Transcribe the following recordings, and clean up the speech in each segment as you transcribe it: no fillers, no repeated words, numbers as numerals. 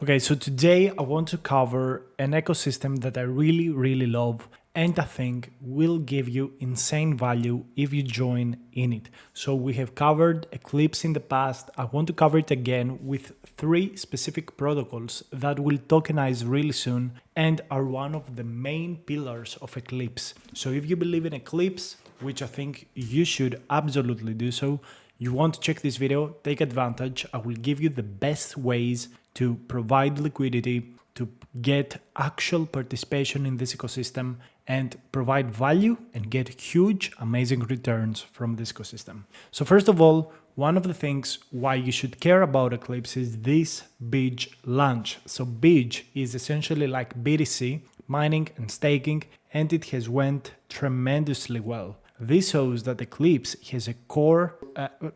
Okay, so today I want to cover an ecosystem that I really love and I think will give you insane value if you join in it. So we have covered Eclipse in the past. I want to cover it again with 3 specific protocols that will tokenize really soon and are one of the main pillars of Eclipse. So if you believe in Eclipse, which I think you should absolutely do so, you want to check this video, take advantage. I will give you the best ways to provide liquidity, to get actual participation in this ecosystem and provide value and get huge, amazing returns from this ecosystem. So first of all, one of the things why you should care about Eclipse is this BIJ launch. So BIJ is essentially like BTC, mining and staking, and it has went tremendously well. This shows that Eclipse has a core,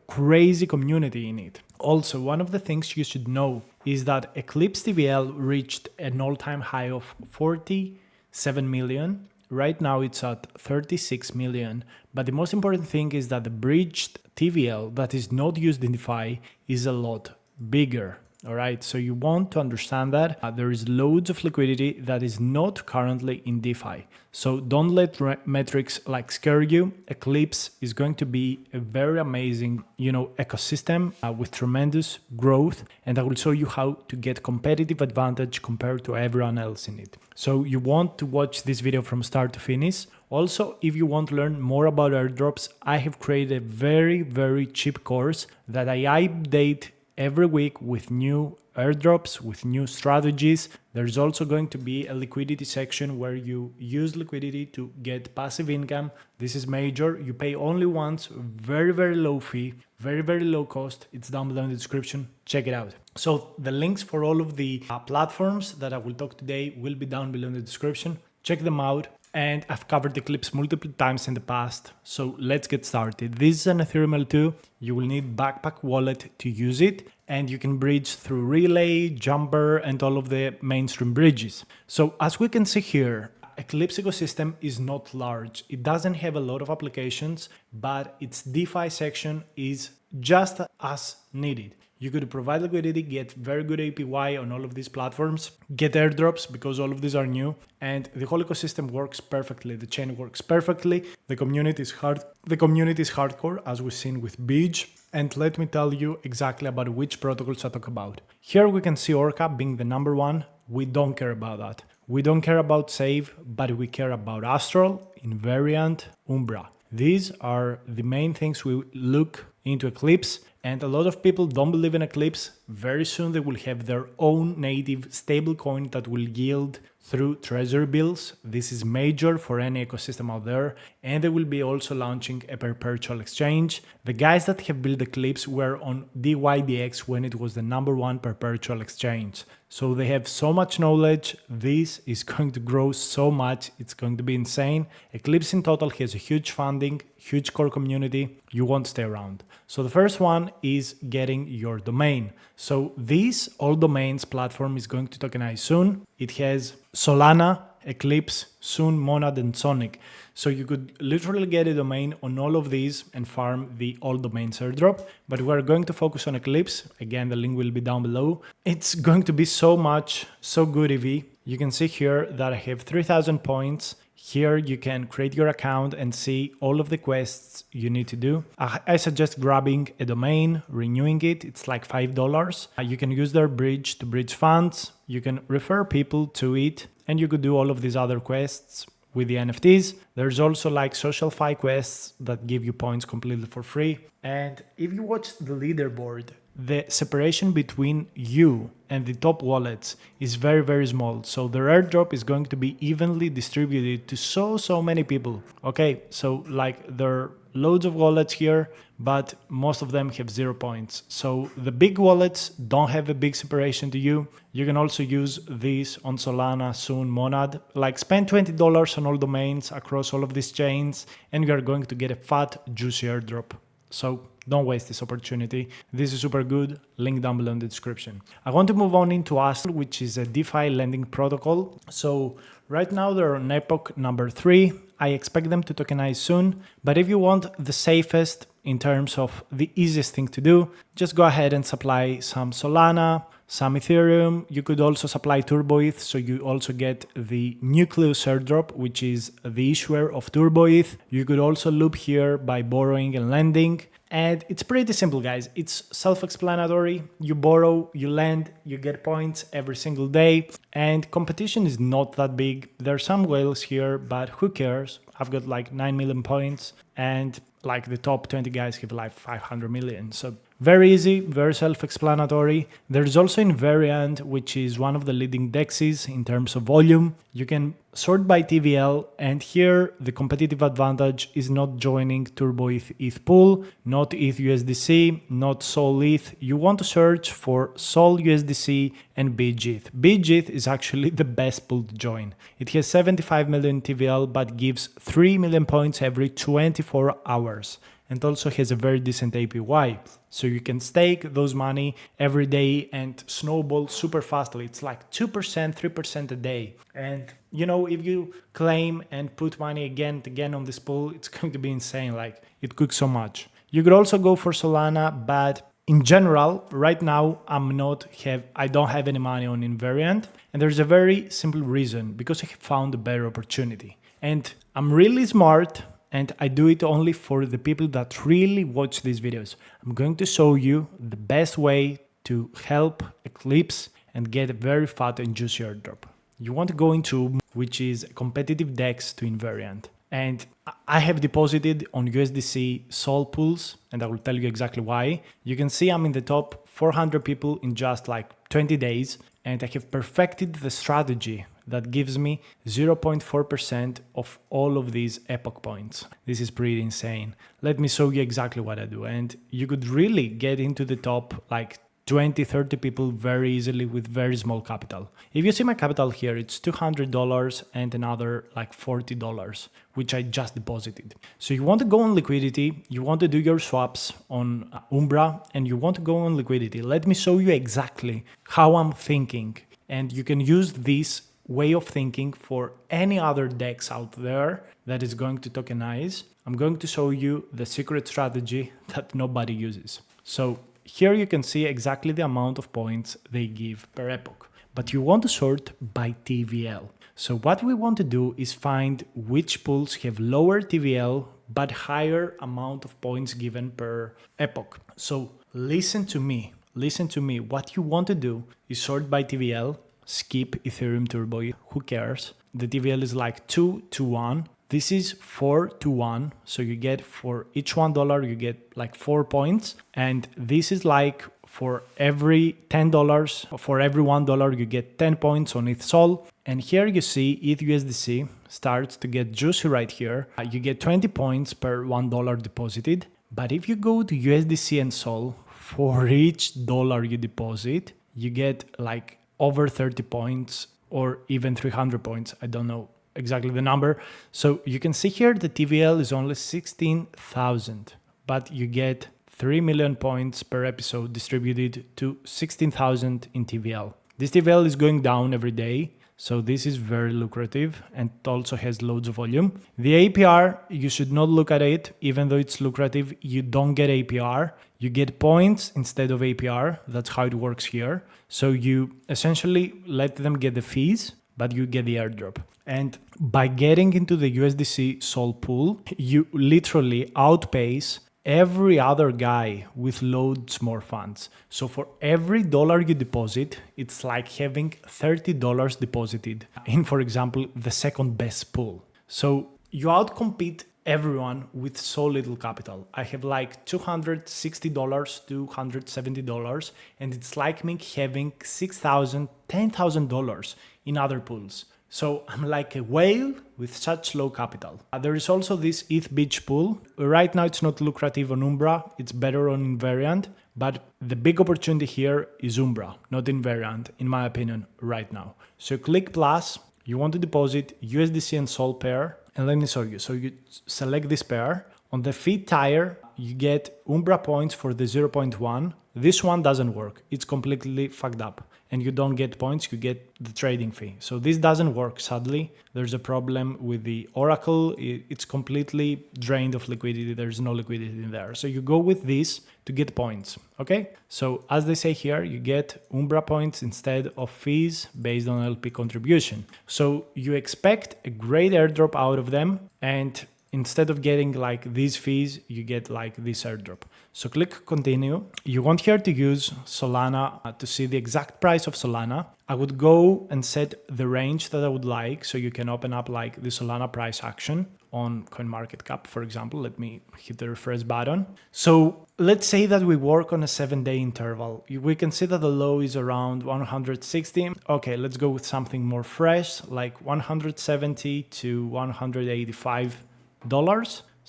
crazy community in it. Also, one of the things you should know is that Eclipse TVL reached an all-time high of 47 million. Right now it's at 36 million. But the most important thing is that the bridged TVL that is not used in DeFi is a lot bigger. All right, so you want to understand that there is loads of liquidity that is not currently in DeFi. So don't let metrics like scare you. Eclipse is going to be a very amazing, ecosystem with tremendous growth, and I will show you how to get competitive advantage compared to everyone else in it. So you want to watch this video from start to finish. Also, if you want to learn more about airdrops, I have created a very cheap course that I update every week with new airdrops, with new strategies. There's also going to be a liquidity section where you use liquidity to get passive income. This is major. You pay only once, very low fee, very low cost. It's down below in the description. Check it out. So the links for all of the platforms that I will talk today will be down below in the description. Check them out. And I've covered Eclipse multiple times in the past, so let's get started. This is an Ethereum L2. You will need Backpack wallet to use it, and you can bridge through Relay, Jumper, and all of the mainstream bridges. So as we can see here, Eclipse ecosystem is not large. It doesn't have a lot of applications, but its DeFi section is just as needed. You could provide liquidity, get very good APY on all of these platforms, get airdrops because all of these are new, and the whole ecosystem works perfectly. The chain works perfectly. The community is hardcore, as we've seen with BIJ. And let me tell you exactly about which protocols I talk about. Here we can see Orca being the number one. We don't care about that. We don't care about Save, but we care about Astral, Invariant, Umbra. These are the main things we look into Eclipse. And a lot of people don't believe in Eclipse. Very soon they will have their own native stablecoin that will yield through treasury bills. This is major for any ecosystem out there. And they will be also launching a perpetual exchange. The guys that have built Eclipse were on DYDX when it was the #1 perpetual exchange. So they have so much knowledge. This is going to grow so much. It's going to be insane. Eclipse in total has a huge funding, huge core community. You won't stay around. So the first one is getting your domain. So this all domains platform is going to tokenize soon. It has Solana, Eclipse, soon Monad and Sonic. So you could literally get a domain on all of these and farm the all domains airdrop. But we're going to focus on Eclipse. Again, the link will be down below. It's going to be so good EV. You can see here that I have 3,000 points. Here you can create your account and see all of the quests you need to do. I suggest grabbing a domain, renewing it. It's like $5. You can use their bridge to bridge funds. You can refer people to it, and you could do all of these other quests with the NFTs. There's also like social fi quests that give you points completely for free. And if you watch the leaderboard, the separation between you and the top wallets is very small. So their airdrop is going to be evenly distributed to so many people. Okay, so like there are loads of wallets here, but most of them have 0 points. So the big wallets don't have a big separation to you. You can also use this on Solana, Soon, Monad. Like spend $20 on all domains across all of these chains, and you are going to get a fat, juicy airdrop. So don't waste this opportunity. This is super good. Link down below in the description. I want to move on into Astral, which is a DeFi lending protocol. So right now they're on epoch #3. I expect them to tokenize soon. But if you want the safest in terms of the easiest thing to do, just go ahead and supply some Solana, some Ethereum. You could also supply TurboETH, so you also get the Nucleus airdrop, which is the issuer of TurboETH. You could also loop here by borrowing and lending. And it's pretty simple, guys. It's self-explanatory. You borrow, you lend, you get points every single day. And competition is not that big. There are some whales here, but who cares? I've got like 9 million points, and like the top 20 guys have like 500 million. So very easy, very self-explanatory. There's also Invariant, which is one of the leading dexes in terms of volume. You can sort by TVL, and here the competitive advantage is not joining TurboETH ETH pool, not ETH USDC, not Sol ETH. You want to search for Sol USDC and BGETH. BGETH is actually the best pool to join. It has 75 million TVL but gives 3 million points every 24 hours. And also has a very decent APY. So you can stake those money every day and snowball super fastly. It's like 2%, 3% a day. And you know, if you claim and put money again and again on this pool, it's going to be insane. Like, it cooks so much. You could also go for Solana, but in general, right now, I don't have any money on Invariant. And there's a very simple reason, because I have found a better opportunity. And I'm really smart, and I do it only for the people that really watch these videos. I'm going to show you the best way to help Eclipse and get a very fat and juicy airdrop. You want to go into, which is a competitive DEX to Invariant. And I have deposited on USDC Sol pools, and I will tell you exactly why. You can see I'm in the top 400 people in just like 20 days, and I have perfected the strategy that gives me 0.4% of all of these epoch points. This is pretty insane. Let me show you exactly what I do. And you could really get into the top like 20, 30 people very easily with very small capital. If you see my capital here, it's $200 and another like $40, which I just deposited. So you want to go on liquidity, you want to do your swaps on Umbra, and you want to go on liquidity. Let me show you exactly how I'm thinking. And you can use this way of thinking for any other DEX out there that is going to tokenize. I'm going to show you the secret strategy that nobody uses. So here you can see exactly the amount of points they give per epoch, but you want to sort by TVL. So what we want to do is find which pools have lower TVL but higher amount of points given per epoch. So listen to me. What you want to do is sort by TVL. Skip Ethereum Turbo, who cares? The TVL is like 2 to 1. This is 4 to 1. So you get for each $1, you get like 4 points. And this is like for every $10, for every $1, you get 10 points on ETH Sol. And here you see ETH USDC starts to get juicy right here. You get 20 points per $1 deposited. But if you go to USDC and Sol, for each dollar you deposit, you get like over 30 points or even 300 points. I don't know exactly the number. So you can see here the TVL is only 16,000, but you get 3 million points per episode distributed to 16,000 in TVL. This TVL is going down every day, so this is very lucrative and also has loads of volume. The APR, you should not look at it. Even though it's lucrative, you don't get APR. You get points instead of APR. That's how it works here. So you essentially let them get the fees, but you get the airdrop. And by getting into the USDC Sol pool, you literally outpace every other guy with loads more funds. So for every dollar you deposit, it's like having $30 deposited in, for example, the second best pool. So you outcompete everyone with so little capital. I have like $260, $270, and it's like me having $6,000, $10,000 in other pools. So I'm like a whale with such low capital. There is also this ETH Beach pool. Right now it's not lucrative on Umbra, it's better on Invariant, but the big opportunity here is Umbra, not Invariant, in my opinion, right now. So click plus, you want to deposit USDC and Sol pair, and let me show you. So you select this pair. On the feed tier, you get Umbra points for the 0.1. This one doesn't work. It's completely fucked up. And you don't get points, you get the trading fee. So this doesn't work, sadly. There's a problem with the Oracle. It's completely drained of liquidity. There's no liquidity in there. So you go with this to get points, okay? So as they say here, you get Umbra points instead of fees based on LP contribution. So you expect a great airdrop out of them, and instead of getting like these fees, you get like this airdrop. So click continue. You want here to use Solana to see the exact price of Solana. I would go and set the range that I would like. So you can open up like the Solana price action on CoinMarketCap, for example. Let me hit the refresh button. So let's say that we work on a 7-day interval. We can see that the low is around 160. Okay, let's go with something more fresh, like 170 to $185.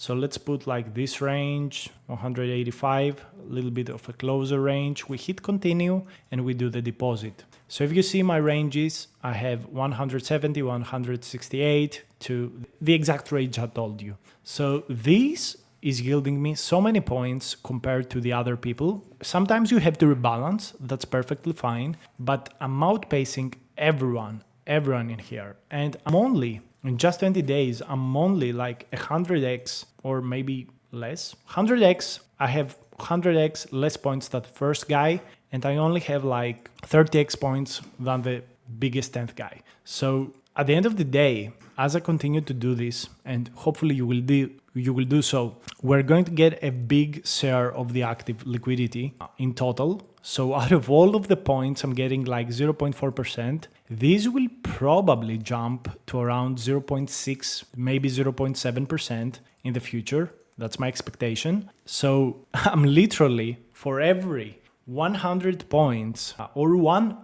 So let's put like this range, 185, a little bit of a closer range. We hit continue and we do the deposit. So if you see my ranges, I have 170, 168 to the exact range I told you. So this is yielding me so many points compared to the other people. Sometimes you have to rebalance, that's perfectly fine, but I'm outpacing everyone in here. And I'm only, in just 20 days, I'm only like 100x or maybe less. 100x, I have 100x less points than the first guy, and I only have like 30x points than the biggest 10th guy. So at the end of the day, as I continue to do this, and hopefully you will do so, we're going to get a big share of the active liquidity in total. So out of all of the points, I'm getting like 0.4%. These will probably jump to around 0.6, maybe 0.7% in the future. That's my expectation. So I'm literally, for every 100 points,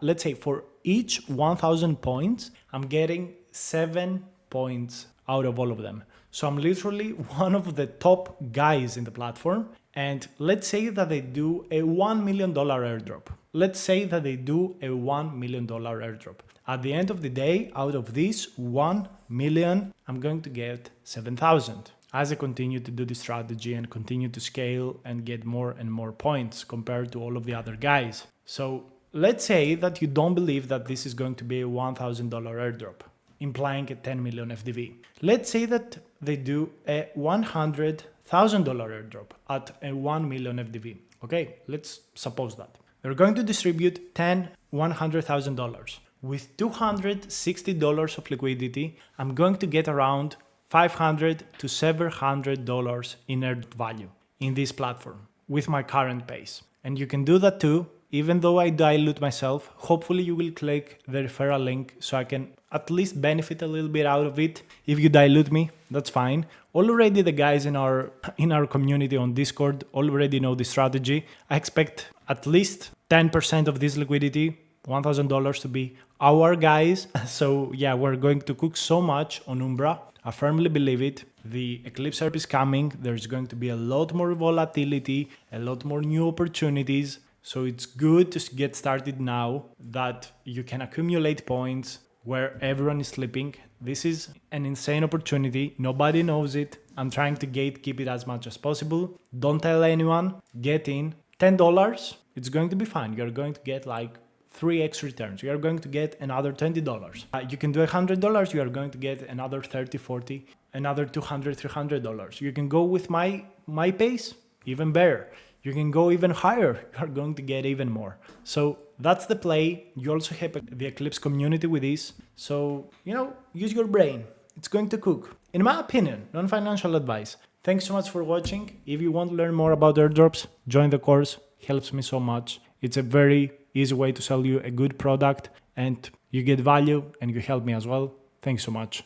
let's say for each 1,000 points, I'm getting 7 points out of all of them. So I'm literally one of the top guys in the platform. And let's say that they do a $1 million airdrop. Let's say that they do a $1 million airdrop. At the end of the day, out of this 1 million, I'm going to get 7,000. As I continue to do this strategy and continue to scale and get more and more points compared to all of the other guys. So let's say that you don't believe that this is going to be a $1,000 airdrop, implying a 10 million FDV. Let's say that they do a $100,000 airdrop at a 1 million FDV. Okay, let's suppose that. They're going to distribute 10 $100,000. With $260 of liquidity, I'm going to get around $500 to $700 in earned value in this platform with my current pace. And you can do that too. Even though I dilute myself, hopefully you will click the referral link so I can at least benefit a little bit out of it. If you dilute me, that's fine. Already the guys in our community on Discord already know the strategy. I expect at least 10% of this liquidity, $1,000, to be our guys. So yeah, we're going to cook so much on Umbra. I firmly believe it. The Eclipse herb is coming. There's going to be a lot more volatility, a lot more new opportunities. So it's good to get started now that you can accumulate points where everyone is sleeping. This is an insane opportunity. Nobody knows it. I'm trying to gatekeep it as much as possible. Don't tell anyone. Get in. $10, it's going to be fine. You're going to get like 3x returns. You are going to get another $20. You can do $100. You are going to get another 30, 40, another $200, $300. You can go with my pace, even better. You can go even higher. You're going to get even more. So that's the play. You also have the Eclipse community with this. So, use your brain. It's going to cook. In my opinion, non-financial advice. Thanks so much for watching. If you want to learn more about airdrops, join the course. Helps me so much. It's a very easy way to sell you a good product, and you get value and you help me as well. Thanks so much.